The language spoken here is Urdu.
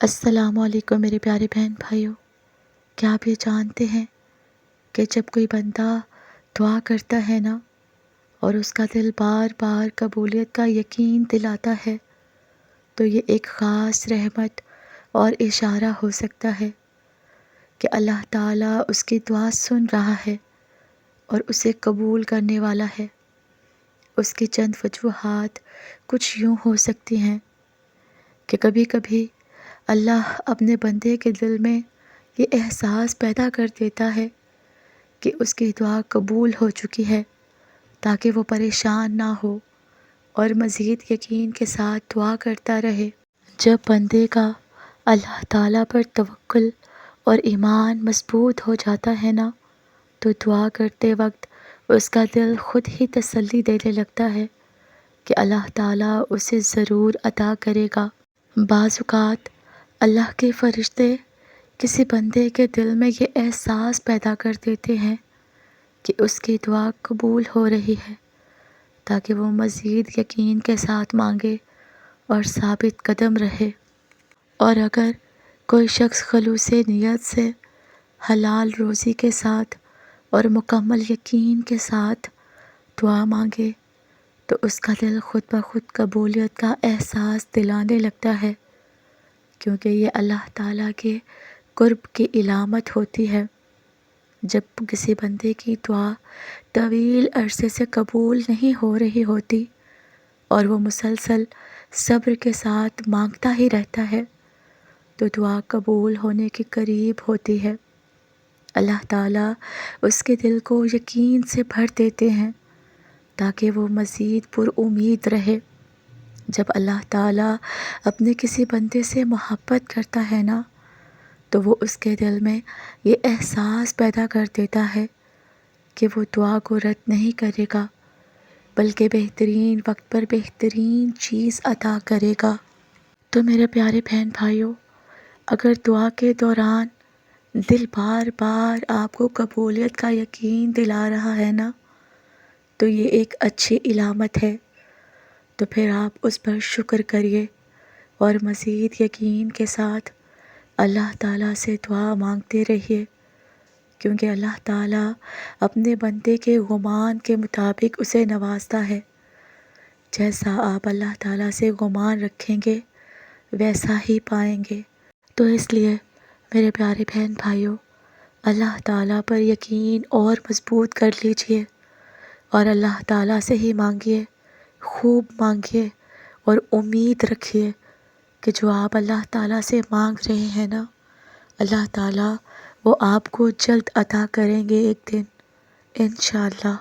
السلام علیکم میرے پیارے بہن بھائیوں، کیا آپ یہ جانتے ہیں کہ جب کوئی بندہ دعا کرتا ہے نا اور اس کا دل بار بار قبولیت کا یقین دلاتا ہے تو یہ ایک خاص رحمت اور اشارہ ہو سکتا ہے کہ اللہ تعالیٰ اس کی دعا سن رہا ہے اور اسے قبول کرنے والا ہے۔ اس کی چند وجوہات کچھ یوں ہو سکتی ہیں کہ کبھی کبھی اللہ اپنے بندے کے دل میں یہ احساس پیدا کر دیتا ہے کہ اس کی دعا قبول ہو چکی ہے، تاکہ وہ پریشان نہ ہو اور مزید یقین کے ساتھ دعا کرتا رہے۔ جب بندے کا اللہ تعالیٰ پر توکل اور ایمان مضبوط ہو جاتا ہے نا، تو دعا کرتے وقت اس کا دل خود ہی تسلی دینے لگتا ہے کہ اللہ تعالیٰ اسے ضرور عطا کرے گا۔ بعض اوقات اللہ کے فرشتے کسی بندے کے دل میں یہ احساس پیدا کر دیتے ہیں کہ اس کی دعا قبول ہو رہی ہے، تاکہ وہ مزید یقین کے ساتھ مانگے اور ثابت قدم رہے۔ اور اگر کوئی شخص خلوص نیت سے حلال روزی کے ساتھ اور مکمل یقین کے ساتھ دعا مانگے تو اس کا دل خود بخود قبولیت کا احساس دلانے لگتا ہے، کیونکہ یہ اللہ تعالیٰ کے قرب کی علامت ہوتی ہے۔ جب کسی بندے کی دعا طویل عرصے سے قبول نہیں ہو رہی ہوتی اور وہ مسلسل صبر کے ساتھ مانگتا ہی رہتا ہے تو دعا قبول ہونے کے قریب ہوتی ہے۔ اللہ تعالیٰ اس کے دل کو یقین سے بھر دیتے ہیں تاکہ وہ مزید پر امید رہے۔ جب اللہ تعالیٰ اپنے کسی بندے سے محبت کرتا ہے نا، تو وہ اس کے دل میں یہ احساس پیدا کر دیتا ہے کہ وہ دعا کو رد نہیں کرے گا، بلکہ بہترین وقت پر بہترین چیز عطا کرے گا۔ تو میرے پیارے بہن بھائیوں، اگر دعا کے دوران دل بار بار آپ کو قبولیت کا یقین دلا رہا ہے نا، تو یہ ایک اچھی علامت ہے۔ تو پھر آپ اس پر شکر کریے اور مزید یقین کے ساتھ اللہ تعالیٰ سے دعا مانگتے رہیے، کیونکہ اللہ تعالیٰ اپنے بندے کے گمان کے مطابق اسے نوازتا ہے۔ جیسا آپ اللہ تعالیٰ سے گمان رکھیں گے ویسا ہی پائیں گے۔ تو اس لیے میرے پیارے بہن بھائیوں، اللہ تعالیٰ پر یقین اور مضبوط کر لیجئے اور اللہ تعالیٰ سے ہی مانگیے، خوب مانگیے اور امید رکھیے کہ جو آپ اللہ تعالیٰ سے مانگ رہے ہیں نا، اللہ تعالیٰ وہ آپ کو جلد عطا کریں گے ایک دن، انشاءاللہ۔